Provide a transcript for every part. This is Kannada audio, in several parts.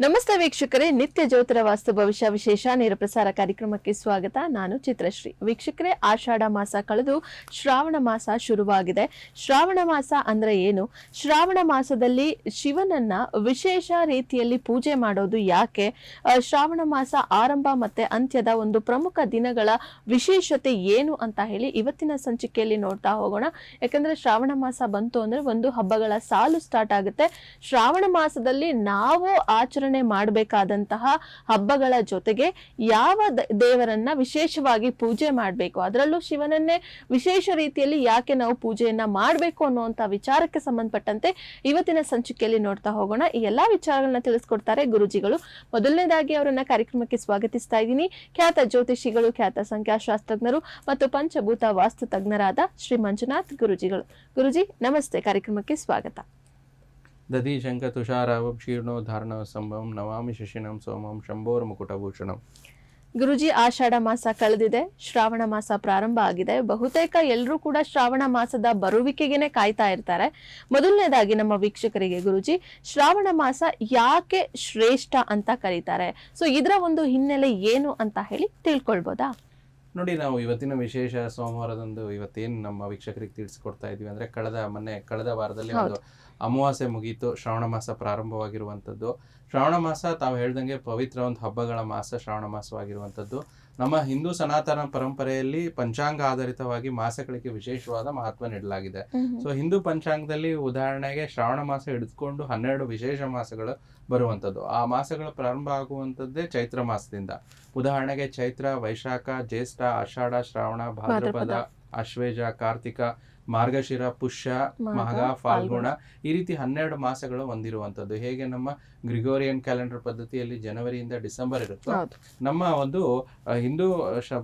ನಮಸ್ತೆ ವೀಕ್ಷಕರೇ, ನಿತ್ಯ ಜ್ಯೋತಿರ ವಾಸ್ತು ಭವಿಷ್ಯ ವಿಶೇಷ ನೇರ ಪ್ರಸಾರ ಕಾರ್ಯಕ್ರಮಕ್ಕೆ ಸ್ವಾಗತ. ನಾನು ಚಿತ್ರಶ್ರೀ. ವೀಕ್ಷಕರೇ, ಆಷಾಢ ಮಾಸ ಕಳೆದು ಶ್ರಾವಣ ಮಾಸ ಶುರುವಾಗಿದೆ. ಶ್ರಾವಣ ಮಾಸ ಅಂದ್ರೆ ಏನು? ಶ್ರಾವಣ ಮಾಸದಲ್ಲಿ ಶಿವನನ್ನ ವಿಶೇಷ ರೀತಿಯಲ್ಲಿ ಪೂಜೆ ಮಾಡೋದು ಯಾಕೆ? ಶ್ರಾವಣ ಮಾಸ ಆರಂಭ ಮತ್ತೆ ಅಂತ್ಯದ ಒಂದು ಪ್ರಮುಖ ದಿನಗಳ ವಿಶೇಷತೆ ಏನು ಅಂತ ಹೇಳಿ ಇವತ್ತಿನ ಸಂಚಿಕೆಯಲ್ಲಿ ನೋಡ್ತಾ ಹೋಗೋಣ. ಯಾಕಂದ್ರೆ ಶ್ರಾವಣ ಮಾಸ ಬಂತು ಅಂದ್ರೆ ಒಂದು ಹಬ್ಬಗಳ ಸಾಲು ಸ್ಟಾರ್ಟ್ ಆಗುತ್ತೆ. ಶ್ರಾವಣ ಮಾಸದಲ್ಲಿ ನಾವು ಆಚರಣೆ ಮಾಡಬೇಕಾದಂತಹ ಹಬ್ಬಗಳ ಜೊತೆಗೆ ಯಾವ ದೇವರನ್ನ ವಿಶೇಷವಾಗಿ ಪೂಜೆ ಮಾಡಬೇಕು, ಅದರಲ್ಲೂ ಶಿವನನ್ನೇ ವಿಶೇಷ ರೀತಿಯಲ್ಲಿ ಯಾಕೆ ನಾವು ಪೂಜೆಯನ್ನ ಮಾಡಬೇಕು ಅನ್ನುವಂತ ವಿಚಾರಕ್ಕೆ ಸಂಬಂಧಪಟ್ಟಂತೆ ಇವತ್ತಿನ ಸಂಚಿಕೆಯಲ್ಲಿ ನೋಡ್ತಾ ಹೋಗೋಣ. ಈ ಎಲ್ಲಾ ವಿಚಾರಗಳನ್ನ ತಿಳಿಸ್ಕೊಡ್ತಾರೆ ಗುರುಜಿಗಳು. ಮೊದಲನೇದಾಗಿ ಅವರನ್ನ ಕಾರ್ಯಕ್ರಮಕ್ಕೆ ಸ್ವಾಗತಿಸ್ತಾ ಇದ್ದೀನಿ. ಖ್ಯಾತ ಜ್ಯೋತಿಷಿಗಳು, ಕ್ಷಾತ ಸಂಖ್ಯಾಶಾಸ್ತ್ರಜ್ಞರು ಮತ್ತು ಪಂಚಭೂತ ವಾಸ್ತು ತಜ್ಞರಾದ ಶ್ರೀ ಮಂಜುನಾಥ್ ಗುರುಜಿಗಳು. ಗುರುಜಿ ನಮಸ್ತೆ, ಕಾರ್ಯಕ್ರಮಕ್ಕೆ ಸ್ವಾಗತ. ದಧಿ ಶಂಖ ತುಷಾರಾವಂ ಶೀರ್ಣೋ ಧಾರಣ ಸಂಭವಂ ನಮಾಮಿ ಶಶಿನಂ ಸೋಮಂ ಶಂಭೋರ್ ಮುಕುಟಭೂಷಣಂ. ಗುರುಜಿ, ಆಷಾಢ ಮಾಸ ಕಳೆದಿದೆ, ಶ್ರಾವಣ ಮಾಸ ಪ್ರಾರಂಭ ಆಗಿದೆ. ಬಹುತೇಕ ಎಲ್ಲರೂ ಕೂಡ ಶ್ರಾವಣ ಮಾಸದ ಬರುವಿಕೆಗೆನೆ ಕಾಯ್ತಾ ಇರ್ತಾರೆ. ಮೊದಲನೇದಾಗಿ ನಮ್ಮ ವೀಕ್ಷಕರಿಗೆ ಗುರುಜಿ, ಶ್ರಾವಣ ಮಾಸ ಯಾಕೆ ಶ್ರೇಷ್ಠ ಅಂತ ಕರೀತಾರೆ? ಸೊ ಇದರ ಒಂದು ಹಿನ್ನೆಲೆ ಏನು ಅಂತ ಹೇಳಿ ತಿಳ್ಕೊಳ್ಬೋದಾ? ನೋಡಿ, ನಾವು ಇವತ್ತಿನ ವಿಶೇಷ ಸೋಮವಾರದಂದು ಇವತ್ತೇನು ನಮ್ಮ ವೀಕ್ಷಕರಿಗೆ ತಿಳಿಸ್ಕೊಡ್ತಾ ಇದೀವಿ ಅಂದ್ರೆ ಕಳೆದ ವಾರದಲ್ಲಿ ಒಂದು ಅಮಾವಾಸ್ಯೆ ಮುಗೀತು, ಶ್ರಾವಣ ಮಾಸ ಪ್ರಾರಂಭವಾಗಿರುವಂಥದ್ದು. ಶ್ರಾವಣ ಮಾಸ ತಾವು ಹೇಳ್ದಂಗೆ ಪವಿತ್ರ ಒಂದು ಹಬ್ಬಗಳ ಮಾಸ ಶ್ರಾವಣ ಮಾಸವಾಗಿರುವಂಥದ್ದು. ನಮ್ಮ ಹಿಂದೂ ಸನಾತನ ಪರಂಪರೆಯಲ್ಲಿ ಪಂಚಾಂಗ ಆಧಾರಿತವಾಗಿ ಮಾಸಗಳಿಗೆ ವಿಶೇಷವಾದ ಮಹತ್ವ ನೀಡಲಾಗಿದೆ. ಸೊ ಹಿಂದೂ ಪಂಚಾಂಗದಲ್ಲಿ ಉದಾಹರಣೆಗೆ ಶ್ರಾವಣ ಮಾಸ ಹಿಡಿದುಕೊಂಡು 12 ವಿಶೇಷ ಮಾಸಗಳು ಬರುವಂಥದ್ದು. ಆ ಮಾಸಗಳು ಪ್ರಾರಂಭ ಆಗುವಂಥದ್ದೇ ಚೈತ್ರ ಮಾಸದಿಂದ. ಉದಾಹರಣೆಗೆ ಚೈತ್ರ, ವೈಶಾಖ, ಜ್ಯೇಷ್ಠ, ಆಷಾಢ, ಶ್ರಾವಣ, ಭಾದ್ರಪದ, ಅಶ್ವೇಜ, ಕಾರ್ತಿಕ, ಮಾರ್ಗಶಿರ, ಪುಷ್ಯ, ಮಘ, ಫಾಲ್ಗುಣ, ಈ ರೀತಿ 12 ಮಾಸಗಳು ಹೊಂದಿರುವಂಥದ್ದು. ಹೇಗೆ ನಮ್ಮ ಗ್ರಿಗೋರಿಯನ್ ಕ್ಯಾಲೆಂಡರ್ ಪದ್ಧತಿಯಲ್ಲಿ ಜನವರಿಯಿಂದ ಡಿಸೆಂಬರ್ ಇರುತ್ತೋ, ನಮ್ಮ ಒಂದು ಹಿಂದೂ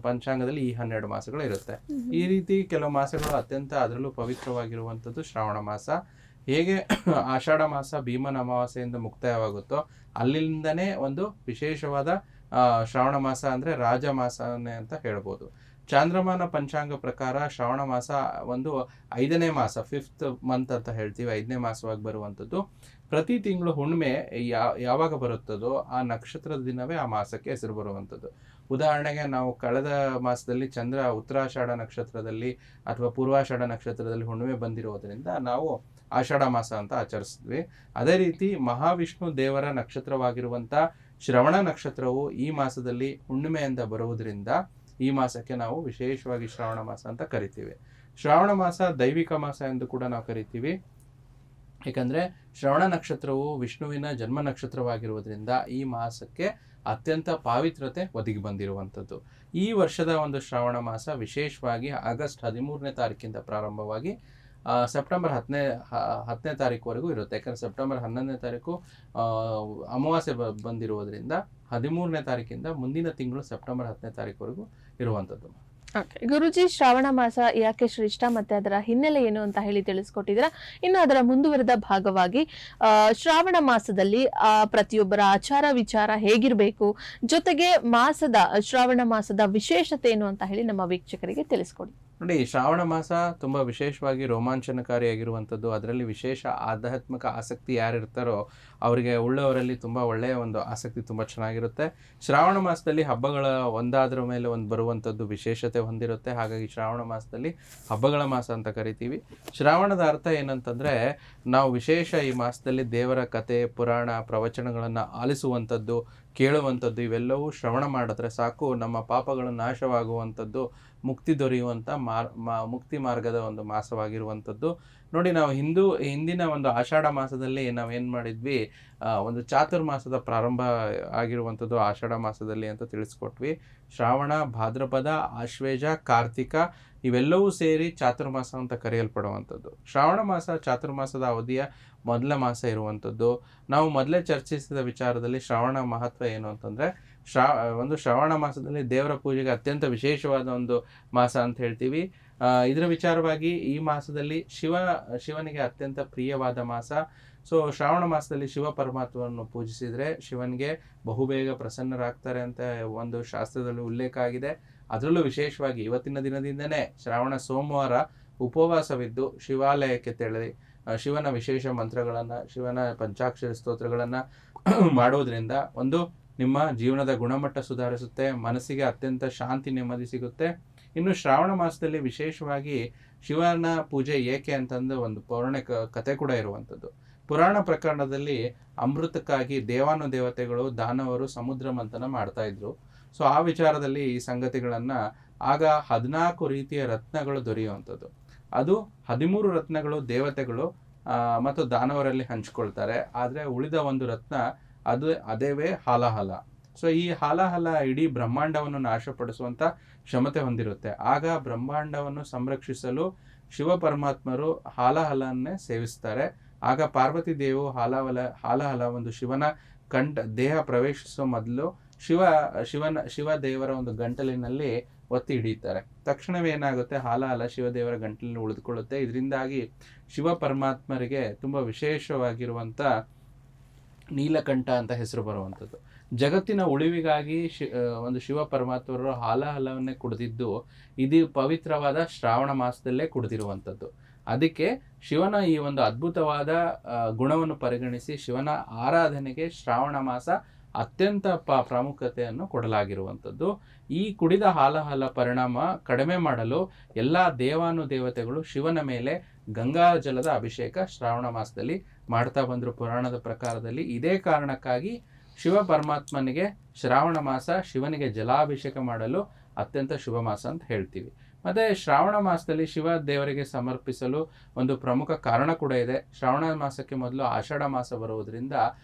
ಪಂಚಾಂಗದಲ್ಲಿ ಈ 12 ಮಾಸಗಳು ಇರುತ್ತೆ. ಈ ರೀತಿ ಕೆಲವು ಮಾಸಗಳು ಅತ್ಯಂತ ಅದರಲ್ಲೂ ಪವಿತ್ರವಾಗಿರುವಂಥದ್ದು ಶ್ರಾವಣ ಮಾಸ. ಹೇಗೆ ಆಷಾಢ ಮಾಸ ಭೀಮನ ಅಮಾವಾಸ್ಯೆಯಿಂದ ಮುಕ್ತಾಯವಾಗುತ್ತೋ, ಅಲ್ಲಿಂದನೇ ಒಂದು ವಿಶೇಷವಾದ ಶ್ರಾವಣ ಮಾಸ ಅಂದ್ರೆ ರಾಜ ಮಾಸನೇ ಅಂತ ಹೇಳ್ಬೋದು. ಚಾಂದ್ರಮಾನ ಪಂಚಾಂಗ ಪ್ರಕಾರ ಶ್ರಾವಣ ಮಾಸ ಒಂದು 5ನೇ ಮಾಸ, 5th ಮಂತ್ ಅಂತ ಹೇಳ್ತೀವಿ, 5ನೇ ಮಾಸವಾಗಿ ಬರುವಂಥದ್ದು. ಪ್ರತಿ ತಿಂಗಳು ಹುಣ್ಣಿಮೆ ಯಾವಾಗ ಬರುತ್ತದೋ ಆ ನಕ್ಷತ್ರದ ದಿನವೇ ಆ ಮಾಸಕ್ಕೆ ಹೆಸರು ಬರುವಂಥದ್ದು. ಉದಾಹರಣೆಗೆ ನಾವು ಕಳೆದ ಮಾಸದಲ್ಲಿ ಚಂದ್ರ ಉತ್ತರಾಷಾಢ ನಕ್ಷತ್ರದಲ್ಲಿ ಅಥವಾ ಪೂರ್ವಾಷಾಢ ನಕ್ಷತ್ರದಲ್ಲಿ ಹುಣ್ಣಿಮೆ ಬಂದಿರೋದ್ರಿಂದ ನಾವು ಆಷಾಢ ಮಾಸ ಅಂತ ಆಚರಿಸಿದ್ವಿ. ಅದೇ ರೀತಿ ಮಹಾವಿಷ್ಣು ದೇವರ ನಕ್ಷತ್ರವಾಗಿರುವಂಥ ಶ್ರವಣ ನಕ್ಷತ್ರವು ಈ ಮಾಸದಲ್ಲಿ ಹುಣ್ಣಿಮೆಯಿಂದ ಬರುವುದರಿಂದ ಈ ಮಾಸಕ್ಕೆ ನಾವು ವಿಶೇಷವಾಗಿ ಶ್ರಾವಣ ಮಾಸ ಅಂತ ಕರಿತೀವಿ. ಶ್ರಾವಣ ಮಾಸ ದೈವಿಕ ಮಾಸ ಎಂದು ಕೂಡ ನಾವು ಕರಿತೀವಿ. ಯಾಕಂದ್ರೆ ಶ್ರವಣ ನಕ್ಷತ್ರವು ವಿಷ್ಣುವಿನ ಜನ್ಮ ನಕ್ಷತ್ರವಾಗಿರುವುದರಿಂದ ಈ ಮಾಸಕ್ಕೆ ಅತ್ಯಂತ ಪಾವಿತ್ರತೆ ಒದಗಿ ಬಂದಿರುವಂಥದ್ದು. ಈ ವರ್ಷದ ಒಂದು ಶ್ರಾವಣ ಮಾಸ ವಿಶೇಷವಾಗಿ ಆಗಸ್ಟ್ 13ನೇ ತಾರೀಕಿಂದ ಪ್ರಾರಂಭವಾಗಿ ಸೆಪ್ಟೆಂಬರ್ 10ನೇ ತಾರೀಕುವರೆಗೂ ಇರುತ್ತೆ. ಯಾಕಂದ್ರೆ ಸೆಪ್ಟೆಂಬರ್ 11ನೇ ತಾರೀಕು ಅಮಾವಾಸ್ಯೆ ಬಂದಿರುವುದರಿಂದ 13ನೇ ತಾರೀಕಿಂದ ಮುಂದಿನ ತಿಂಗಳು ಸೆಪ್ಟೆಂಬರ್ 10ನೇ ತಾರೀಕುವರೆಗೂ ಇರುವಂಥದ್ದು. ಗುರುಜಿ, ಶ್ರಾವಣ ಮಾಸ ಯಾಕೆ ಶ್ರೇಷ್ಠ ಮತ್ತೆ ಅದರ ಹಿನ್ನೆಲೆ ಏನು ಅಂತ ಹೇಳಿ ತಿಳಿಸ್ಕೊಟ್ಟಿದ್ರ. ಇನ್ನು ಅದರ ಮುಂದುವರೆದ ಭಾಗವಾಗಿ ಶ್ರಾವಣ ಮಾಸದಲ್ಲಿ ಪ್ರತಿಯೊಬ್ಬರ ಆಚಾರ ವಿಚಾರ ಹೇಗಿರ್ಬೇಕು, ಜೊತೆಗೆ ಶ್ರಾವಣ ಮಾಸದ ವಿಶೇಷತೆ ಏನು ಅಂತ ಹೇಳಿ ನಮ್ಮ ವೀಕ್ಷಕರಿಗೆ ತಿಳಿಸ್ಕೊಡಿ. ನೋಡಿ, ಶ್ರಾವಣ ಮಾಸ ತುಂಬಾ ವಿಶೇಷವಾಗಿ ರೋಮಾಂಚನಕಾರಿಯಾಗಿರುವಂಥದ್ದು. ಅದರಲ್ಲಿ ವಿಶೇಷ ಆಧ್ಯಾತ್ಮಿಕ ಆಸಕ್ತಿ ಯಾರಿರ್ತಾರೋ ಅವರಿಗೆ ಉಳ್ಳವರಲ್ಲಿ ತುಂಬಾ ಒಳ್ಳೆಯ ಒಂದು ಆಸಕ್ತಿ ತುಂಬಾ ಚೆನ್ನಾಗಿರುತ್ತೆ. ಶ್ರಾವಣ ಮಾಸದಲ್ಲಿ ಹಬ್ಬಗಳ ಒಂದಾದ್ರ ಮೇಲೆ ಒಂದು ಬರುವಂಥದ್ದು ವಿಶೇಷತೆ ಹೊಂದಿರುತ್ತೆ. ಹಾಗಾಗಿ ಶ್ರಾವಣ ಮಾಸದಲ್ಲಿ ಹಬ್ಬಗಳ ಮಾಸ ಅಂತ ಕರಿತೀವಿ. ಶ್ರಾವಣದ ಅರ್ಥ ಏನಂತಂದ್ರೆ, ನಾವು ವಿಶೇಷ ಈ ಮಾಸದಲ್ಲಿ ದೇವರ ಕತೆ, ಪುರಾಣ, ಪ್ರವಚನಗಳನ್ನ ಆಲಿಸುವಂಥದ್ದು, ಕೇಳುವಂಥದ್ದು, ಇವೆಲ್ಲವೂ ಶ್ರವಣ ಮಾಡಿದ್ರೆ ಸಾಕು ನಮ್ಮ ಪಾಪಗಳು ನಾಶವಾಗುವಂಥದ್ದು, ಮುಕ್ತಿ ದೊರೆಯುವಂಥ ಮುಕ್ತಿ ಮಾರ್ಗದ ಒಂದು ಮಾಸವಾಗಿರುವಂಥದ್ದು. ನೋಡಿ, ನಾವು ಹಿಂದಿನ ಒಂದು ಆಷಾಢ ಮಾಸದಲ್ಲಿ ನಾವೇನು ಮಾಡಿದ್ವಿ, ಒಂದು ಚಾತುರ್ಮಾಸದ ಪ್ರಾರಂಭ ಆಗಿರುವಂಥದ್ದು ಆಷಾಢ ಮಾಸದಲ್ಲಿ ಅಂತ ತಿಳಿಸ್ಕೊಟ್ವಿ. ಶ್ರಾವಣ, ಭಾದ್ರಪದ, ಆಶ್ವೇಜ, ಕಾರ್ತಿಕ ಇವೆಲ್ಲವೂ ಸೇರಿ ಚಾತುರ್ಮಾಸ ಅಂತ ಕರೆಯಲ್ಪಡುವಂಥದ್ದು. ಶ್ರಾವಣ ಮಾಸ ಚಾತುರ್ಮಾಸದ ಅವಧಿಯ ಮೊದಲ ಮಾಸ ಇರುವಂಥದ್ದು. ನಾವು ಮೊದಲೇ ಚರ್ಚಿಸಿದ ವಿಚಾರದಲ್ಲಿ ಶ್ರಾವಣ ಮಹತ್ವ ಏನು ಅಂತಂದ್ರೆ, ಶ್ರಾವಣ ಮಾಸದಲ್ಲಿ ದೇವರ ಪೂಜೆಗೆ ಅತ್ಯಂತ ವಿಶೇಷವಾದ ಒಂದು ಮಾಸ ಅಂತ ಹೇಳ್ತೀವಿ. ಇದರ ವಿಚಾರವಾಗಿ ಈ ಮಾಸದಲ್ಲಿ ಶಿವನಿಗೆ ಅತ್ಯಂತ ಪ್ರಿಯವಾದ ಮಾಸ. ಸೊ ಶ್ರಾವಣ ಮಾಸದಲ್ಲಿ ಶಿವ ಪರಮಾತ್ಮವನ್ನು ಪೂಜಿಸಿದ್ರೆ ಶಿವನಿಗೆ ಬಹುಬೇಗ ಪ್ರಸನ್ನರಾಗ್ತಾರೆ ಅಂತ ಒಂದು ಶಾಸ್ತ್ರದಲ್ಲಿ ಉಲ್ಲೇಖ ಆಗಿದೆ. ಅದರಲ್ಲೂ ವಿಶೇಷವಾಗಿ ಇವತ್ತಿನ ದಿನದಿಂದನೇ ಶ್ರಾವಣ ಸೋಮವಾರ ಉಪವಾಸವಿದ್ದು ಶಿವಾಲಯಕ್ಕೆ ತೆರಳಿ ಶಿವನ ವಿಶೇಷ ಮಂತ್ರಗಳನ್ನು, ಶಿವನ ಪಂಚಾಕ್ಷರಿ ಸ್ತೋತ್ರಗಳನ್ನು ಮಾಡೋದ್ರಿಂದ ಒಂದು ನಿಮ್ಮ ಜೀವನದ ಗುಣಮಟ್ಟ ಸುಧಾರಿಸುತ್ತೆ, ಮನಸ್ಸಿಗೆ ಅತ್ಯಂತ ಶಾಂತಿ ನೆಮ್ಮದಿ ಸಿಗುತ್ತೆ. ಇನ್ನು ಶ್ರಾವಣ ಮಾಸದಲ್ಲಿ ವಿಶೇಷವಾಗಿ ಶಿವನ ಪೂಜೆ ಏಕೆ ಅಂತಂದು ಒಂದು ಪೌರಾಣಿಕ ಕಥೆ ಕೂಡ ಇರುವಂಥದ್ದು. ಪುರಾಣ ಪ್ರಕರಣದಲ್ಲಿ ಅಮೃತಕ್ಕಾಗಿ ದೇವಾನುದೇವತೆಗಳು ದಾನವರು ಸಮುದ್ರ ಮಂಥನ ಮಾಡ್ತಾ ಇದ್ರು. ಸೊ ಆ ವಿಚಾರದಲ್ಲಿ ಈ ಸಂಗತಿಗಳನ್ನು ಆಗ 14 ರೀತಿಯ ರತ್ನಗಳು ದೊರೆಯುವಂಥದ್ದು. ಅದು 13 ರತ್ನಗಳು ದೇವತೆಗಳು ಮತ್ತು ದಾನವರಲ್ಲಿ ಹಂಚ್ಕೊಳ್ತಾರೆ. ಆದರೆ ಉಳಿದ ಒಂದು ರತ್ನ ಅದೇವೇ ಹಾಲಾಹಲ. ಸೊ ಈ ಹಾಲಾಹಲ ಇಡೀ ಬ್ರಹ್ಮಾಂಡವನ್ನು ನಾಶಪಡಿಸುವಂಥ ಕ್ಷಮತೆ ಹೊಂದಿರುತ್ತೆ. ಆಗ ಬ್ರಹ್ಮಾಂಡವನ್ನು ಸಂರಕ್ಷಿಸಲು ಶಿವ ಪರಮಾತ್ಮರು ಹಾಲಾಹಲನ್ನೇ ಸೇವಿಸ್ತಾರೆ. ಆಗ ಪಾರ್ವತಿ ದೇವು ಹಾಲಾಹಲ ಒಂದು ಶಿವನ ದೇಹ ಪ್ರವೇಶಿಸುವ ಮೊದಲು ಶಿವ ದೇವರ ಒಂದು ಗಂಟಲಿನಲ್ಲಿ ಒತ್ತಿ ಹಿಡಿಯುತ್ತಾರೆ. ತಕ್ಷಣವೇ ಏನಾಗುತ್ತೆ, ಹಾಲಾಹಲ ಶಿವದೇವರ ಗಂಟಲಿನಲ್ಲಿ ಉಳಿದುಕೊಳ್ಳುತ್ತೆ. ಇದರಿಂದಾಗಿ ಶಿವ ಪರಮಾತ್ಮರಿಗೆ ತುಂಬ ವಿಶೇಷವಾಗಿರುವಂಥ ನೀಲಕಂಠ ಅಂತ ಹೆಸರು ಬರುವಂಥದ್ದು. ಜಗತ್ತಿನ ಉಳಿವಿಗಾಗಿ ಒಂದು ಶಿವ ಪರಮಾತ್ಮರು ಹಾಲಾಹಲವನ್ನೇ ಕುಡಿದಿದ್ದು ಇದು ಪವಿತ್ರವಾದ ಶ್ರಾವಣ ಮಾಸದಲ್ಲೇ ಕುಡಿದಿರುವಂಥದ್ದು. ಅದಕ್ಕೆ ಶಿವನ ಈ ಒಂದು ಅದ್ಭುತವಾದ ಗುಣವನ್ನು ಪರಿಗಣಿಸಿ ಶಿವನ ಆರಾಧನೆಗೆ ಶ್ರಾವಣ ಮಾಸ ಅತ್ಯಂತ ಪ್ರಾಮುಖ್ಯತೆಯನ್ನು ಕೊಡಲಾಗಿರುವಂಥದ್ದು. ಈ ಕುಡಿದ ಹಾಲಾಹಲ ಪರಿಣಾಮ ಕಡಿಮೆ ಮಾಡಲು ಎಲ್ಲ ದೇವಾನುದೇವತೆಗಳು ಶಿವನ ಮೇಲೆ ಗಂಗಾ ಜಲದ ಅಭಿಷೇಕ ಶ್ರಾವಣ ಮಾಸದಲ್ಲಿ ಮಾಡ್ತಾ ಬಂದರು ಪುರಾಣದ ಪ್ರಕಾರದಲ್ಲಿ. ಇದೇ ಕಾರಣಕ್ಕಾಗಿ ಶಿವ ಪರಮಾತ್ಮನಿಗೆ ಶ್ರಾವಣ ಮಾಸ ಶಿವನಿಗೆ ಜಲಾಭಿಷೇಕ ಮಾಡಲು ಅತ್ಯಂತ ಶುಭ ಮಾಸ ಅಂತ ಹೇಳ್ತೀವಿ. ಮತ್ತು ಶ್ರಾವಣ ಮಾಸದಲ್ಲಿ ಶಿವ ದೇವರಿಗೆ ಸಮರ್ಪಿಸಲು ಒಂದು ಪ್ರಮುಖ ಕಾರಣ ಕೂಡ ಇದೆ. ಶ್ರಾವಣ ಮಾಸಕ್ಕೆ ಮೊದಲು ಆಷಾಢ ಮಾಸ ಬರುವುದರಿಂದ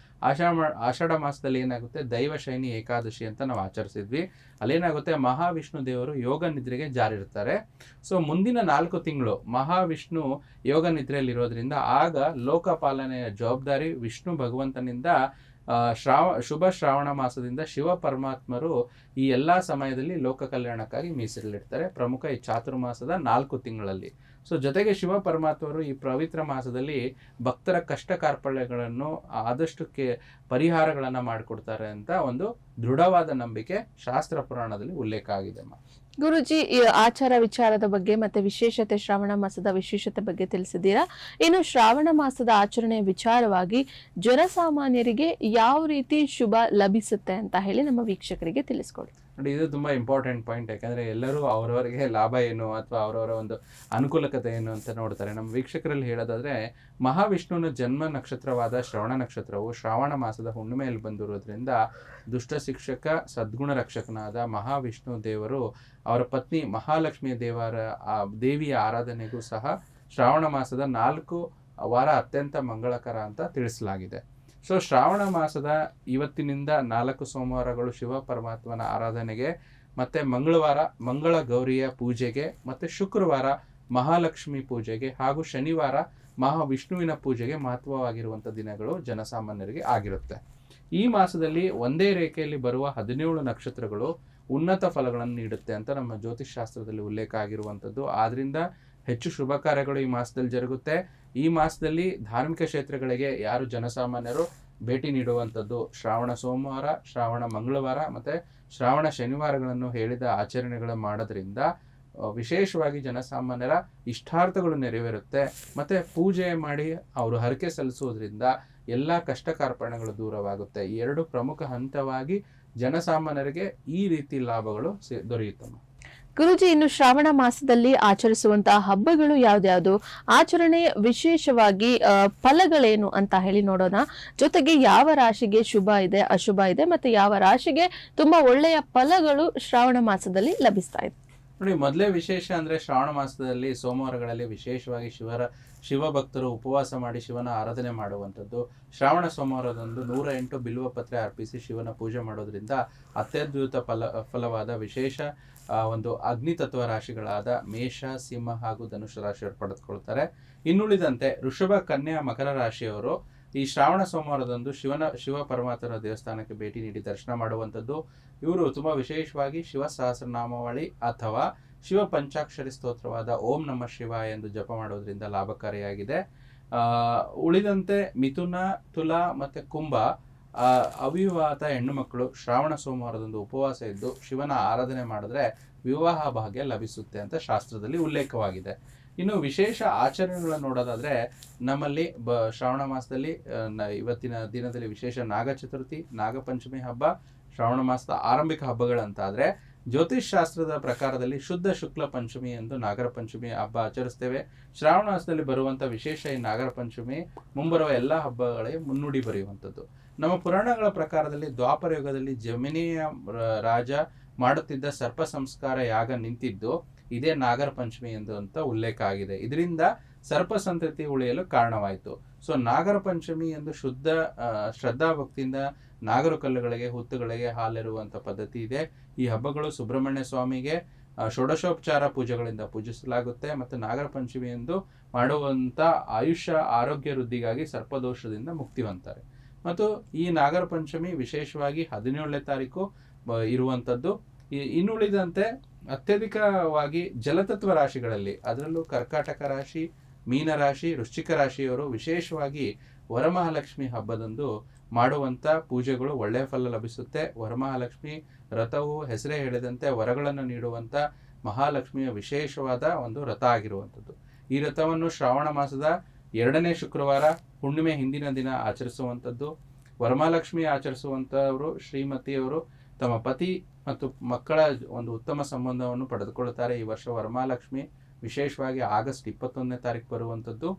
ಆಷಾಢ ಮಾಸದಲ್ಲಿ ಏನಾಗುತ್ತೆ, ದೈವಶಯನಿ ಏಕಾದಶಿ ಅಂತ ನಾವು ಆಚರಿಸಿದ್ವಿ. ಅಲ್ಲೇನಾಗುತ್ತೆ, ಮಹಾವಿಷ್ಣು ದೇವರು ಯೋಗ ನಿದ್ರೆಗೆ ಜಾರಿರ್ತಾರೆ. ಸೊ ಮುಂದಿನ 4 ತಿಂಗಳು ಮಹಾವಿಷ್ಣು ಯೋಗ ನಿದ್ರೆಯಲ್ಲಿರೋದ್ರಿಂದ ಆಗ ಲೋಕಪಾಲನೆಯ ಜವಾಬ್ದಾರಿ ವಿಷ್ಣು ಭಗವಂತನಿಂದ ಶುಭ ಶ್ರಾವಣ ಮಾಸದಿಂದ ಶಿವ ಪರಮಾತ್ಮರು ಈ ಎಲ್ಲ ಸಮಯದಲ್ಲಿ ಲೋಕ ಕಲ್ಯಾಣಕ್ಕಾಗಿ ಮೀಸಲಿಡ್ತಾರೆ, ಪ್ರಮುಖ ಈ ಚಾತುರ್ಮಾಸದ 4 ತಿಂಗಳಲ್ಲಿ. ಸೊ ಜೊತೆಗೆ ಶಿವ ಪರಮಾತ್ಮರು ಈ ಪವಿತ್ರ ಮಾಸದಲ್ಲಿ ಭಕ್ತರ ಕಷ್ಟ ಕಾರ್ಪಣ್ಯಗಳನ್ನು ಆದಷ್ಟು ಪರಿಹಾರಗಳನ್ನು ಮಾಡಿಕೊಡ್ತಾರೆ ಅಂತ ಒಂದು ದೃಢವಾದ ನಂಬಿಕೆ ಶಾಸ್ತ್ರ ಪುರಾಣದಲ್ಲಿ ಉಲ್ಲೇಖ ಆಗಿದೆ. ಗುರುಜಿ, ಈ ಆಚಾರ ವಿಚಾರದ ಬಗ್ಗೆ ಮತ್ತೆ ವಿಶೇಷತೆ, ಶ್ರಾವಣ ಮಾಸದ ವಿಶೇಷತೆ ಬಗ್ಗೆ ತಿಳಿಸಿದ್ದೀರಾ. ಇನ್ನು ಶ್ರಾವಣ ಮಾಸದ ಆಚರಣೆಯ ವಿಚಾರವಾಗಿ ಜನಸಾಮಾನ್ಯರಿಗೆ ಯಾವ ರೀತಿ ಶುಭ ಲಭಿಸುತ್ತೆ ಅಂತ ಹೇಳಿ ನಮ್ಮ ವೀಕ್ಷಕರಿಗೆ ತಿಳಿಸ್ಕೊಡಿ. ನೋಡಿ, ಇದು ತುಂಬ ಇಂಪಾರ್ಟೆಂಟ್ ಪಾಯಿಂಟ್. ಯಾಕಂದರೆ ಎಲ್ಲರೂ ಅವರವರಿಗೆ ಲಾಭ ಏನು ಅಥವಾ ಅವರವರ ಒಂದು ಅನುಕೂಲಕತೆ ಏನು ಅಂತ ನೋಡ್ತಾರೆ. ನಮ್ಮ ವೀಕ್ಷಕರಲ್ಲಿ ಹೇಳೋದಾದರೆ, ಮಹಾವಿಷ್ಣುವಿನ ಜನ್ಮ ನಕ್ಷತ್ರವಾದ ಶ್ರವಣ ನಕ್ಷತ್ರವು ಶ್ರಾವಣ ಮಾಸದ ಹುಣ್ಣಿಮೆಯಲ್ಲಿ ಬಂದಿರೋದ್ರಿಂದ ದುಷ್ಟ ಶಿಕ್ಷಕ ಸದ್ಗುಣ ರಕ್ಷಕನಾದ ಮಹಾವಿಷ್ಣು ದೇವರು ಅವರ ಪತ್ನಿ ಮಹಾಲಕ್ಷ್ಮಿಯ ದೇವಿಯ ಆರಾಧನೆಗೂ ಸಹ ಶ್ರಾವಣ ಮಾಸದ 4 ವಾರ ಅತ್ಯಂತ ಮಂಗಳಕರ ಅಂತ ತಿಳಿಸಲಾಗಿದೆ. ಸೊ ಶ್ರಾವಣ ಮಾಸದ ಇವತ್ತಿನಿಂದ 4 ಸೋಮವಾರಗಳು ಶಿವ ಪರಮಾತ್ಮನ ಆರಾಧನೆಗೆ, ಮತ್ತು ಮಂಗಳವಾರ ಮಂಗಳ ಗೌರಿಯ ಪೂಜೆಗೆ, ಮತ್ತು ಶುಕ್ರವಾರ ಮಹಾಲಕ್ಷ್ಮಿ ಪೂಜೆಗೆ, ಹಾಗೂ ಶನಿವಾರ ಮಹಾವಿಷ್ಣುವಿನ ಪೂಜೆಗೆ ಮಹತ್ವವಾಗಿರುವಂಥ ದಿನಗಳು ಜನಸಾಮಾನ್ಯರಿಗೆ ಆಗಿರುತ್ತೆ. ಈ ಮಾಸದಲ್ಲಿ ಒಂದೇ ರೇಖೆಯಲ್ಲಿ ಬರುವ 17 ನಕ್ಷತ್ರಗಳು ಉನ್ನತ ಫಲಗಳನ್ನು ನೀಡುತ್ತೆ ಅಂತ ನಮ್ಮ ಜ್ಯೋತಿಷ್ ಶಾಸ್ತ್ರದಲ್ಲಿ ಉಲ್ಲೇಖ ಆಗಿರುವಂಥದ್ದು. ಆದ್ದರಿಂದ ಹೆಚ್ಚು ಶುಭ ಕಾರ್ಯಗಳು ಈ ಮಾಸದಲ್ಲಿ ಜರುಗುತ್ತೆ. ಈ ಮಾಸದಲ್ಲಿ ಧಾರ್ಮಿಕ ಕ್ಷೇತ್ರಗಳಿಗೆ ಯಾರು ಜನಸಾಮಾನ್ಯರು ಭೇಟಿ ನೀಡುವಂಥದ್ದು ಶ್ರಾವಣ ಸೋಮವಾರ, ಶ್ರಾವಣ ಮಂಗಳವಾರ ಮತ್ತು ಶ್ರಾವಣ ಶನಿವಾರಗಳನ್ನು ಹೇಳಿದ ಆಚರಣೆಗಳು ಮಾಡೋದ್ರಿಂದ ವಿಶೇಷವಾಗಿ ಜನಸಾಮಾನ್ಯರ ಇಷ್ಟಾರ್ಥಗಳು ನೆರವೇರುತ್ತೆ. ಮತ್ತು ಪೂಜೆ ಮಾಡಿ ಅವರು ಹರಕೆ ಸಲ್ಲಿಸೋದ್ರಿಂದ ಎಲ್ಲ ಕಷ್ಟ ಕಾರ್ಪಣ್ಯಗಳು ದೂರವಾಗುತ್ತೆ. ಈ 2 ಪ್ರಮುಖ ಹಂತವಾಗಿ ಜನಸಾಮಾನ್ಯರಿಗೆ ಈ ರೀತಿ ಲಾಭಗಳು ದೊರೆಯುತ್ತವೆ. ಗುರುಜಿ, ಇನ್ನು ಶ್ರಾವಣ ಮಾಸದಲ್ಲಿ ಆಚರಿಸುವಂತಹ ಹಬ್ಬಗಳು ಯಾವ್ದ್ಯಾವುದು, ಆಚರಣೆ ವಿಶೇಷವಾಗಿ ಫಲಗಳೇನು ಅಂತ ಹೇಳಿ ನೋಡೋಣ. ಜೊತೆಗೆ ಯಾವ ರಾಶಿಗೆ ಶುಭ ಇದೆ, ಅಶುಭ ಇದೆ, ಮತ್ತೆ ಯಾವ ರಾಶಿಗೆ ತುಂಬಾ ಒಳ್ಳೆಯ ಫಲಗಳು ಶ್ರಾವಣ ಮಾಸದಲ್ಲಿ ಲಭಿಸ್ತಾ ಇದೆ. ನೋಡಿ, ಮೊದಲೇ ವಿಶೇಷ ಅಂದರೆ ಶ್ರಾವಣ ಮಾಸದಲ್ಲಿ ಸೋಮವಾರಗಳಲ್ಲಿ ವಿಶೇಷವಾಗಿ ಶಿವ ಭಕ್ತರು ಉಪವಾಸ ಮಾಡಿ ಶಿವನ ಆರಾಧನೆ ಮಾಡುವಂಥದ್ದು. ಶ್ರಾವಣ ಸೋಮವಾರದಂದು 108 ಬಿಲ್ವ ಪತ್ರೆ ಅರ್ಪಿಸಿ ಶಿವನ ಪೂಜೆ ಮಾಡೋದ್ರಿಂದ ಅತ್ಯದ್ಭುತ ಫಲವಾದ ವಿಶೇಷ ಒಂದು ಅಗ್ನಿತತ್ವ ರಾಶಿಗಳಾದ ಮೇಷ, ಸಿಂಹ ಹಾಗೂ ಧನುಷ ರಾಶಿಯವರು ಪಡೆದುಕೊಳ್ತಾರೆ. ಇನ್ನುಳಿದಂತೆ ವೃಷಭ, ಕನ್ಯಾ, ಮಕರ ರಾಶಿಯವರು ಈ ಶ್ರಾವಣ ಸೋಮವಾರದಂದು ಶಿವ ಪರಮಾತ್ಮರ ದೇವಸ್ಥಾನಕ್ಕೆ ಭೇಟಿ ನೀಡಿ ದರ್ಶನ ಮಾಡುವಂಥದ್ದು. ಇವರು ತುಂಬ ವಿಶೇಷವಾಗಿ ಶಿವ ಸಹಸ್ರನಾಮಾವಳಿ ಅಥವಾ ಶಿವ ಪಂಚಾಕ್ಷರಿ ಸ್ತೋತ್ರವಾದ ಓಂ ನಮಃ ಶಿವಾಯ ಎಂದು ಜಪ ಮಾಡೋದ್ರಿಂದ ಲಾಭಕಾರಿಯಾಗಿದೆ. ಉಳಿದಂತೆ ಮಿಥುನ, ತುಲಾ ಮತ್ತು ಕುಂಭ ಅವಿವಾಹಿತ ಹೆಣ್ಣು ಮಕ್ಕಳು ಶ್ರಾವಣ ಸೋಮವಾರದಂದು ಉಪವಾಸ ಇದ್ದು ಶಿವನ ಆರಾಧನೆ ಮಾಡಿದ್ರೆ ವಿವಾಹ ಭಾಗ್ಯ ಲಭಿಸುತ್ತೆ ಅಂತ ಶಾಸ್ತ್ರದಲ್ಲಿ ಉಲ್ಲೇಖವಾಗಿದೆ. ಇನ್ನು ವಿಶೇಷ ಆಚರಣೆಗಳನ್ನ ನೋಡೋದಾದ್ರೆ ನಮ್ಮಲ್ಲಿ ಶ್ರಾವಣ ಮಾಸದಲ್ಲಿ ಇವತ್ತಿನ ದಿನದಲ್ಲಿ ವಿಶೇಷ ನಾಗ ಚತುರ್ಥಿ, ನಾಗಪಂಚಮಿ ಹಬ್ಬ, ಶ್ರಾವಣ ಮಾಸದ ಆರಂಭಿಕ ಹಬ್ಬಗಳಂತಾದ್ರೆ ಜ್ಯೋತಿಷ್ ಶಾಸ್ತ್ರದ ಪ್ರಕಾರದಲ್ಲಿ ಶುದ್ಧ ಶುಕ್ಲ ಪಂಚಮಿ ಎಂದು ನಾಗರ ಪಂಚಮಿ ಹಬ್ಬ ಆಚರಿಸ್ತೇವೆ. ಶ್ರಾವಣ ಮಾಸದಲ್ಲಿ ಬರುವಂತ ವಿಶೇಷ ಈ ನಾಗರ ಪಂಚಮಿ ಮುಂಬರುವ ಎಲ್ಲಾ ಹಬ್ಬಗಳಿಗೆ ಮುನ್ನುಡಿ ಬರೆಯುವಂಥದ್ದು. ನಮ್ಮ ಪುರಾಣಗಳ ಪ್ರಕಾರದಲ್ಲಿ ದ್ವಾಪರ ಯುಗದಲ್ಲಿ ಜಮಿನಿಯ ರಾಜ ಮಾಡುತ್ತಿದ್ದ ಸರ್ಪ ಸಂಸ್ಕಾರ ಯಾಗ ನಿಂತಿದ್ದು ಇದೇ ನಾಗರ ಪಂಚಮಿ ಎಂದು ಅಂತ ಉಲ್ಲೇಖ ಆಗಿದೆ. ಇದರಿಂದ ಸರ್ಪ ಸಂತತಿ ಉಳಿಯಲು ಕಾರಣವಾಯಿತು. ಸೊ ನಾಗರ ಪಂಚಮಿ ಎಂದು ಶುದ್ಧ ಶ್ರದ್ಧಾ ಭಕ್ತಿಯಿಂದ ನಾಗರ ಕಲ್ಲುಗಳಿಗೆ, ಹುತ್ತುಗಳಿಗೆ ಹಾಲಿರುವಂತ ಪದ್ಧತಿ ಇದೆ. ಈ ಹಬ್ಬಗಳು ಸುಬ್ರಹ್ಮಣ್ಯ ಸ್ವಾಮಿಗೆ ಷೋಡಶೋಪಚಾರ ಪೂಜೆಗಳಿಂದ ಪೂಜಿಸಲಾಗುತ್ತೆ. ಮತ್ತು ನಾಗರ ಪಂಚಮಿ ಎಂದು ಮಾಡುವಂತ ಆಯುಷ್ಯ ಆರೋಗ್ಯ ವೃದ್ಧಿಗಾಗಿ ಸರ್ಪದೋಷದಿಂದ ಮುಕ್ತಿ ಹೊಂತಾರೆ. ಮತ್ತು ಈ ನಾಗರ ಪಂಚಮಿ ವಿಶೇಷವಾಗಿ 17ನೇ ತಾರೀಕು ಇರುವಂತದ್ದು. ಇನ್ನುಳಿದಂತೆ ಅತ್ಯಧಿಕವಾಗಿ ಜಲತತ್ವ ರಾಶಿಗಳಲ್ಲಿ, ಅದರಲ್ಲೂ ಕರ್ಕಾಟಕ ರಾಶಿ, ಮೀನ ರಾಶಿ, ವೃಶ್ಚಿಕ ರಾಶಿಯವರು ವಿಶೇಷವಾಗಿ ವರಮಹಾಲಕ್ಷ್ಮಿ ಹಬ್ಬದಂದು ಮಾಡುವಂತ ಪೂಜೆಗಳು ಒಳ್ಳೆಯ ಫಲ ಲಭಿಸುತ್ತೆ. ವರಮಹಾಲಕ್ಷ್ಮಿ ವ್ರತವು ಹೆಸರೇ ಹೇಳಿದಂತೆ ವರಗಳನ್ನು ನೀಡುವಂತ ಮಹಾಲಕ್ಷ್ಮಿಯ ವಿಶೇಷವಾದ ಒಂದು ವ್ರತ ಆಗಿರುವಂಥದ್ದು. ಈ ವ್ರತವನ್ನು ಶ್ರಾವಣ ಮಾಸದ 2ನೇ ಶುಕ್ರವಾರ ಹುಣ್ಣಿಮೆ ಹಿಂದಿನ ದಿನ ಆಚರಿಸುವಂಥದ್ದು. ವರಮಹಾಲಕ್ಷ್ಮಿ ಆಚರಿಸುವಂತವರು ಶ್ರೀಮತಿಯವರು ತಮ್ಮ ಪತಿ ಮತ್ತು ಮಕ್ಕಳ ಒಂದು ಉತ್ತಮ ಸಂಬಂಧವನ್ನು ಪಡೆದುಕೊಳ್ಳುತ್ತಾರೆ. ಈ ವರ್ಷ ವರಮಹಾಲಕ್ಷ್ಮಿ ವಿಶೇಷವಾಗಿ ಆಗಸ್ಟ್ 21ನೇ ತಾರೀಕು ಬರುವಂಥದ್ದು.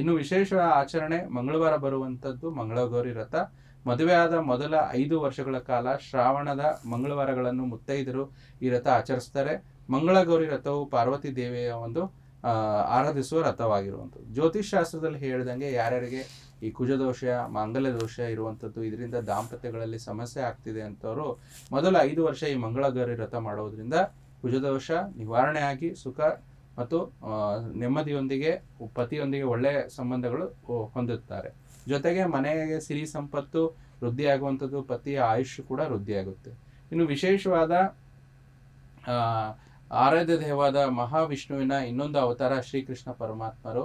ಇನ್ನು ವಿಶೇಷ ಆಚರಣೆ ಮಂಗಳವಾರ ಬರುವಂಥದ್ದು ಮಂಗಳಗೌರಿ ವ್ರತ. ಮದುವೆಯಾದ ಮೊದಲ 5 ವರ್ಷಗಳ ಕಾಲ ಶ್ರಾವಣದ ಮಂಗಳವಾರಗಳನ್ನು ಮುತ್ತೈದರು ಈ ವ್ರತ ಆಚರಿಸ್ತಾರೆ. ಮಂಗಳಗೌರಿ ವ್ರತವು ಪಾರ್ವತಿ ದೇವಿಯ ಒಂದು ಆರಾಧಿಸುವ ವ್ರತವಾಗಿರುವಂಥದ್ದು. ಜ್ಯೋತಿಷ್ ಶಾಸ್ತ್ರದಲ್ಲಿ ಹೇಳಿದಂಗೆ ಯಾರ್ಯಾರಿಗೆ ಈ ಕುಜದೋಷ, ಮಾಂಗಲ್ಯ ದೋಷ ಇರುವಂಥದ್ದು, ಇದರಿಂದ ದಾಂಪತ್ಯಗಳಲ್ಲಿ ಸಮಸ್ಯೆ ಆಗ್ತಿದೆ ಅಂತವರು ಮೊದಲ 5 ವರ್ಷ ಈ ಮಂಗಳಗೌರಿ ವ್ರತ ಮಾಡೋದ್ರಿಂದ ಕುಜದೋಷ ನಿವಾರಣೆ ಆಗಿ ಸುಖ ಮತ್ತು ನೆಮ್ಮದಿಯೊಂದಿಗೆ ಪತಿಯೊಂದಿಗೆ ಒಳ್ಳೆಯ ಸಂಬಂಧಗಳು ಹೊಂದುತ್ತಾರೆ. ಜೊತೆಗೆ ಮನೆಗೆ ಸಿರಿ ಸಂಪತ್ತು ವೃದ್ಧಿಯಾಗುವಂಥದ್ದು, ಪತಿಯ ಆಯುಷ್ಯ ಕೂಡ ವೃದ್ಧಿಯಾಗುತ್ತೆ. ಇನ್ನು ವಿಶೇಷವಾದ ಆರಾಧ್ಯ ದೇವವಾದ ಮಹಾವಿಷ್ಣುವಿನ ಇನ್ನೊಂದು ಅವತಾರ ಶ್ರೀಕೃಷ್ಣ ಪರಮಾತ್ಮರು.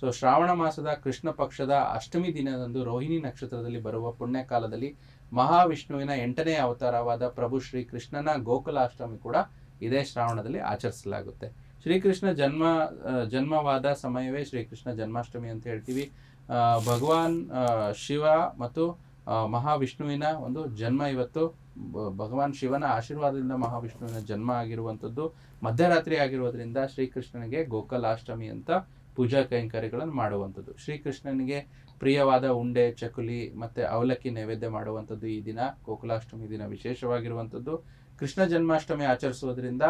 ಸೊ ಶ್ರಾವಣ ಮಾಸದ ಕೃಷ್ಣ ಪಕ್ಷದ ಅಷ್ಟಮಿ ದಿನದಂದು ರೋಹಿಣಿ ನಕ್ಷತ್ರದಲ್ಲಿ ಬರುವ ಪುಣ್ಯ ಕಾಲದಲ್ಲಿ ಮಹಾವಿಷ್ಣುವಿನ 8ನೇ ಅವತಾರವಾದ ಪ್ರಭು ಶ್ರೀಕೃಷ್ಣನ ಗೋಕುಲಾಷ್ಟಮಿ ಕೂಡ ಇದೇ ಶ್ರಾವಣದಲ್ಲಿ ಆಚರಿಸಲಾಗುತ್ತೆ. ಶ್ರೀಕೃಷ್ಣ ಜನ್ಮವಾದ ಸಮಯವೇ ಶ್ರೀಕೃಷ್ಣ ಜನ್ಮಾಷ್ಟಮಿ ಅಂತ ಹೇಳ್ತೀವಿ. ಭಗವಾನ್ ಶಿವ ಮತ್ತು ಮಹಾವಿಷ್ಣುವಿನ ಒಂದು ಜನ್ಮ ಇವತ್ತು. ಭಗವಾನ್ ಶಿವನ ಆಶೀರ್ವಾದದಿಂದ ಮಹಾವಿಷ್ಣುವಿನ ಜನ್ಮ ಆಗಿರುವಂಥದ್ದು ಮಧ್ಯರಾತ್ರಿ ಆಗಿರುವುದರಿಂದ ಶ್ರೀಕೃಷ್ಣನಿಗೆ ಗೋಕುಲಾಷ್ಟಮಿ ಅಂತ ಪೂಜಾ ಕೈಂಕರ್ಯಗಳನ್ನು ಮಾಡುವಂಥದ್ದು. ಶ್ರೀಕೃಷ್ಣನಿಗೆ ಪ್ರಿಯವಾದ ಉಂಡೆ, ಚಕುಲಿ ಮತ್ತೆ ಅವಲಕ್ಕಿ ನೈವೇದ್ಯ ಮಾಡುವಂಥದ್ದು ಈ ದಿನ. ಗೋಕುಲಾಷ್ಟಮಿ ದಿನ ವಿಶೇಷವಾಗಿರುವಂಥದ್ದು. ಕೃಷ್ಣ ಜನ್ಮಾಷ್ಟಮಿ ಆಚರಿಸುವುದರಿಂದ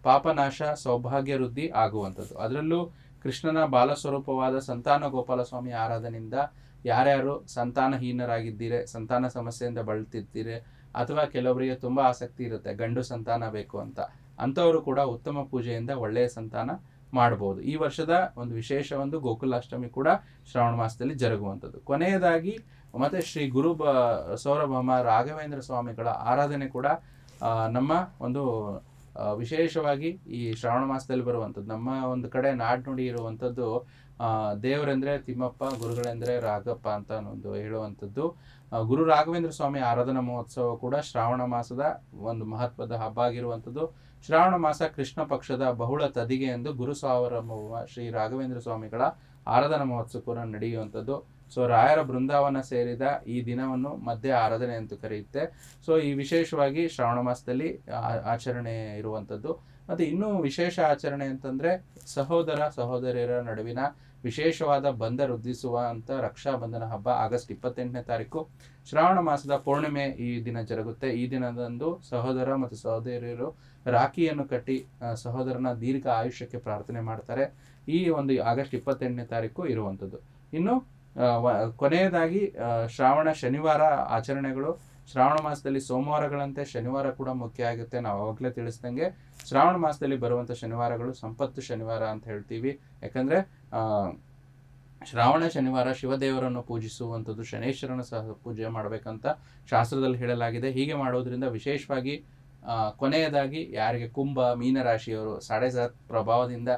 ಪಾಪನಾಶ, ಸೌಭಾಗ್ಯ ವೃದ್ಧಿ ಆಗುವಂಥದ್ದು. ಅದರಲ್ಲೂ ಕೃಷ್ಣನ ಬಾಲಸ್ವರೂಪವಾದ ಸಂತಾನ ಗೋಪಾಲ ಸ್ವಾಮಿ ಆರಾಧನೆಯಿಂದ ಯಾರ್ಯಾರು ಸಂತಾನಹೀನರಾಗಿದ್ದೀರಿ, ಸಂತಾನ ಸಮಸ್ಯೆಯಿಂದ ಬಳಲ್ತಿರ್ತೀರಿ, ಅಥವಾ ಕೆಲವರಿಗೆ ತುಂಬಾ ಆಸಕ್ತಿ ಇರುತ್ತೆ ಗಂಡು ಸಂತಾನ ಬೇಕು ಅಂಥವರು ಕೂಡ ಉತ್ತಮ ಪೂಜೆಯಿಂದ ಒಳ್ಳೆಯ ಸಂತಾನ ಮಾಡಬಹುದು. ಈ ವರ್ಷದ ಒಂದು ವಿಶೇಷ ಒಂದು ಗೋಕುಲಾಷ್ಟಮಿ ಕೂಡ ಶ್ರಾವಣ ಮಾಸದಲ್ಲಿ ಜರುಗುವಂಥದ್ದು. ಕೊನೆಯದಾಗಿ ಮತ್ತೆ ಶ್ರೀ ಗುರು ಸೌರಭಮ ರಾಘವೇಂದ್ರ ಸ್ವಾಮಿಗಳ ಆರಾಧನೆ ಕೂಡ ನಮ್ಮ ಒಂದು ವಿಶೇಷವಾಗಿ ಈ ಶ್ರಾವಣ ಮಾಸದಲ್ಲಿ ಬರುವಂಥದ್ದು. ನಮ್ಮ ಒಂದು ಕಡೆ ನಾಡ್ನುಡಿ ಇರುವಂಥದ್ದು ದೇವರೆಂದ್ರೆ ತಿಮ್ಮಪ್ಪ, ಗುರುಗಳೆಂದ್ರೆ ರಾಘಪ್ಪ ಅಂತ ಒಂದು ಹೇಳುವಂಥದ್ದು. ಗುರು ರಾಘವೇಂದ್ರ ಸ್ವಾಮಿ ಆರಾಧನಾ ಮಹೋತ್ಸವ ಕೂಡ ಶ್ರಾವಣ ಮಾಸದ ಒಂದು ಮಹತ್ವದ ಹಬ್ಬ ಆಗಿರುವಂಥದ್ದು. ಶ್ರಾವಣ ಮಾಸ ಕೃಷ್ಣ ಪಕ್ಷದ ಬಹುಳ ತದಿಗೆ ಎಂದು ಗುರು ಸಾರ್ವಭೌಮ ಶ್ರೀ ರಾಘವೇಂದ್ರ ಸ್ವಾಮಿಗಳ ಆರಾಧನಾ ಮಹೋತ್ಸವ ಕೂಡ ನಡೆಯುವಂಥದ್ದು. ಸೊ ರಾಯರ ಬೃಂದಾವನ ಸೇರಿದ ಈ ದಿನವನ್ನು ಮಧ್ಯ ಆರಾಧನೆ ಅಂತ ಕರೆಯುತ್ತೆ. ಸೊ ಈ ವಿಶೇಷವಾಗಿ ಶ್ರಾವಣ ಮಾಸದಲ್ಲಿ ಆಚರಣೆ ಇರುವಂಥದ್ದು. ಮತ್ತೆ ಇನ್ನೂ ವಿಶೇಷ ಆಚರಣೆ ಅಂತಂದ್ರೆ ಸಹೋದರ ಸಹೋದರಿಯರ ನಡುವಿನ ವಿಶೇಷವಾದ ಬಂಧ ವೃದ್ಧಿಸುವ ಅಂತ ರಕ್ಷಾ ಬಂಧನ ಹಬ್ಬ ಆಗಸ್ಟ್ 28ನೇ ತಾರೀಕು ಶ್ರಾವಣ ಮಾಸದ ಪೌರ್ಣಿಮೆ ಈ ದಿನ ಜರುಗುತ್ತೆ. ಈ ದಿನದಂದು ಸಹೋದರ ಮತ್ತು ಸಹೋದರಿಯರು ರಾಖಿಯನ್ನು ಕಟ್ಟಿ ಸಹೋದರನ ದೀರ್ಘ ಆಯುಷ್ಯಕ್ಕೆ ಪ್ರಾರ್ಥನೆ ಮಾಡ್ತಾರೆ. ಈ ಒಂದು ಆಗಸ್ಟ್ 28ನೇ ತಾರೀಕು ಇರುವಂಥದ್ದು. ಇನ್ನು ಕೊನೆಯದಾಗಿ ಶ್ರಾವಣ ಶನಿವಾರ ಆಚರಣೆಗಳು. ಶ್ರಾವಣ ಮಾಸದಲ್ಲಿ ಸೋಮವಾರಗಳಂತೆ ಶನಿವಾರ ಕೂಡ ಮುಖ್ಯ ಆಗುತ್ತೆ. ನಾವು ಅವಾಗಲೇ ತಿಳಿಸ್ದಂಗೆ ಶ್ರಾವಣ ಮಾಸದಲ್ಲಿ ಬರುವಂಥ ಶನಿವಾರಗಳು ಸಂಪತ್ತು ಶನಿವಾರ ಅಂತ ಹೇಳ್ತೀವಿ. ಯಾಕಂದ್ರೆ ಶ್ರಾವಣ ಶನಿವಾರ ಶಿವದೇವರನ್ನು ಪೂಜಿಸುವಂಥದ್ದು, ಶನೇಶ್ವರನ ಸಹ ಪೂಜೆ ಮಾಡಬೇಕಂತ ಶಾಸ್ತ್ರದಲ್ಲಿ ಹೇಳಲಾಗಿದೆ. ಹೀಗೆ ಮಾಡೋದ್ರಿಂದ ವಿಶೇಷವಾಗಿ ಕೊನೆಯದಾಗಿ ಯಾರಿಗೆ ಕುಂಭ, ಮೀನರಾಶಿಯವರು 7.7 ಪ್ರಭಾವದಿಂದ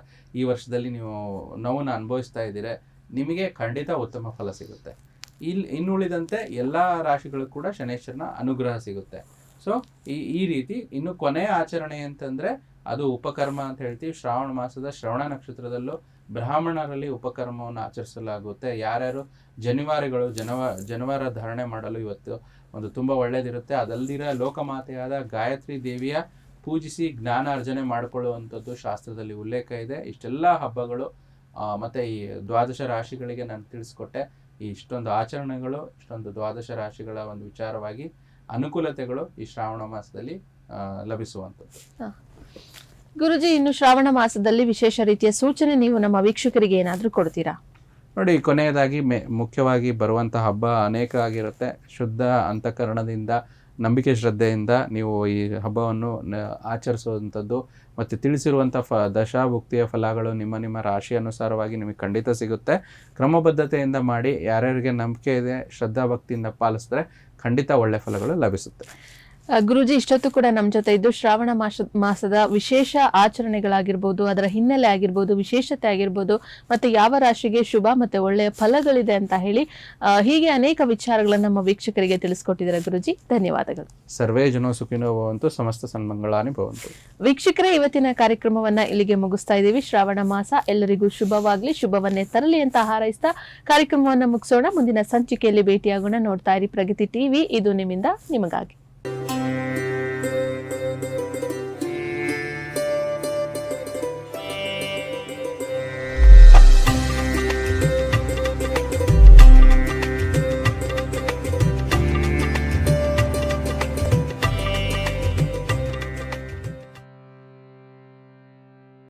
ಈ ವರ್ಷದಲ್ಲಿ ನೀವು ನೋವನ್ನು ಅನುಭವಿಸ್ತಾ ಇದ್ದೀರಾ, ನಿಮಗೆ ಖಂಡಿತ ಉತ್ತಮ ಫಲ ಸಿಗುತ್ತೆ. ಇನ್ನುಳಿದಂತೆ ಎಲ್ಲ ರಾಶಿಗಳು ಕೂಡ ಶನೇಶ್ವರನ ಅನುಗ್ರಹ ಸಿಗುತ್ತೆ. ಸೊ ಈ ರೀತಿ ಇನ್ನು ಕೊನೆಯ ಆಚರಣೆ ಅಂತಂದ್ರೆ ಅದು ಉಪಕರ್ಮ ಅಂತ ಹೇಳ್ತೀವಿ. ಶ್ರಾವಣ ಮಾಸದ ಶ್ರವಣ ನಕ್ಷತ್ರದಲ್ಲೂ ಬ್ರಾಹ್ಮಣರಲ್ಲಿ ಉಪಕರ್ಮವನ್ನು ಆಚರಿಸಲಾಗುತ್ತೆ. ಯಾರ್ಯಾರು ಜನವಾರ ಧಾರಣೆ ಮಾಡಲು ಇವತ್ತು ಒಂದು ತುಂಬ ಒಳ್ಳೇದಿರುತ್ತೆ. ಅದಲ್ದಿರ ಲೋಕಮಾತೆಯಾದ ಗಾಯತ್ರಿ ದೇವಿಯ ಪೂಜಿಸಿ ಜ್ಞಾನ ಅರ್ಜನೆ ಮಾಡಿಕೊಳ್ಳುವಂಥದ್ದು ಶಾಸ್ತ್ರದಲ್ಲಿ ಉಲ್ಲೇಖ ಇದೆ. ಇಷ್ಟೆಲ್ಲ ಹಬ್ಬಗಳು ಮತ್ತು ಈ ದ್ವಾದಶ ರಾಶಿಗಳಿಗೆ ನಾನು ತಿಳಿಸ್ಕೊಟ್ಟೆ. ಈ ಇಷ್ಟೊಂದು ಆಚರಣೆಗಳು, ಇಷ್ಟೊಂದು ದ್ವಾದಶ ರಾಶಿಗಳ ಒಂದು ವಿಚಾರವಾಗಿ ಅನುಕೂಲತೆಗಳು ಈ ಶ್ರಾವಣ ಮಾಸದಲ್ಲಿ ಲಭಿಸುವಂಥದ್ದು. ಗುರುಜಿ, ಇನ್ನು ಶ್ರಾವಣ ಮಾಸದಲ್ಲಿ ವಿಶೇಷ ರೀತಿಯ ಸೂಚನೆ ನೀವು ನಮ್ಮ ವೀಕ್ಷಕರಿಗೆ ಏನಾದರೂ ಕೊಡ್ತೀರಾ? ನೋಡಿ, ಕೊನೆಯದಾಗಿ ಮುಖ್ಯವಾಗಿ ಬರುವಂಥ ಹಬ್ಬ ಅನೇಕ ಆಗಿರುತ್ತೆ. ಶುದ್ಧ ಅಂತಃಕರಣದಿಂದ, ನಂಬಿಕೆ ಶ್ರದ್ಧೆಯಿಂದ ನೀವು ಈ ಹಬ್ಬವನ್ನು ಆಚರಿಸುವಂಥದ್ದು ಮತ್ತು ತಿಳಿಸಿರುವಂಥ ದಶಾಭುಕ್ತಿಯ ಫಲಗಳು ನಿಮ್ಮ ರಾಶಿ ಅನುಸಾರವಾಗಿ ನಿಮಗೆ ಖಂಡಿತ ಸಿಗುತ್ತೆ. ಕ್ರಮಬದ್ಧತೆಯಿಂದ ಮಾಡಿ, ಯಾರ್ಯಾರಿಗೆ ನಂಬಿಕೆ ಇದೆ, ಶ್ರದ್ಧಾ ಭಕ್ತಿಯಿಂದ ಪಾಲಿಸಿದ್ರೆ ಖಂಡಿತ ಒಳ್ಳೆ ಫಲಗಳು ಲಭಿಸುತ್ತೆ. ಗುರುಜಿ, ಇಷ್ಟೊತ್ತು ಕೂಡ ನಮ್ಮ ಜೊತೆ ಇದ್ದು ಶ್ರಾವಣ ಮಾಸದ ವಿಶೇಷ ಆಚರಣೆಗಳಾಗಿರ್ಬೋದು, ಅದರ ಹಿನ್ನೆಲೆ ಆಗಿರ್ಬೋದು, ವಿಶೇಷತೆ ಆಗಿರ್ಬೋದು, ಮತ್ತೆ ಯಾವ ರಾಶಿಗೆ ಶುಭ ಮತ್ತೆ ಒಳ್ಳೆಯ ಫಲಗಳಿದೆ ಅಂತ ಹೇಳಿ ಹೀಗೆ ಅನೇಕ ವಿಚಾರಗಳನ್ನು ನಮ್ಮ ವೀಕ್ಷಕರಿಗೆ ತಿಳಿಸ್ಕೊಟ್ಟಿದ್ದಾರೆ. ಗುರುಜಿ, ಧನ್ಯವಾದಗಳು. ಸರ್ವೇ ಜನೋ ಸುಖಿನೋ ಭವಂತು, ಸಮಸ್ತ ಸನ್ಮಂಗಳಾನಿ ಭವಂತು. ವೀಕ್ಷಕರೇ, ಇವತ್ತಿನ ಕಾರ್ಯಕ್ರಮವನ್ನ ಇಲ್ಲಿಗೆ ಮುಗಿಸ್ತಾ ಇದ್ದೀವಿ. ಶ್ರಾವಣ ಮಾಸ ಎಲ್ಲರಿಗೂ ಶುಭವಾಗ್ಲಿ, ಶುಭವನ್ನೇ ತರಲಿ ಅಂತ ಹಾರೈಸ್ತಾ ಕಾರ್ಯಕ್ರಮವನ್ನು ಮುಗಿಸೋಣ. ಮುಂದಿನ ಸಂಚಿಕೆಯಲ್ಲಿ ಭೇಟಿಯಾಗೋಣ. ನೋಡ್ತಾ ಇರಿ ಪ್ರಗತಿ ಟಿವಿ, ಇದು ನಿಮ್ಮಿಂದ ನಿಮಗಾಗಿ.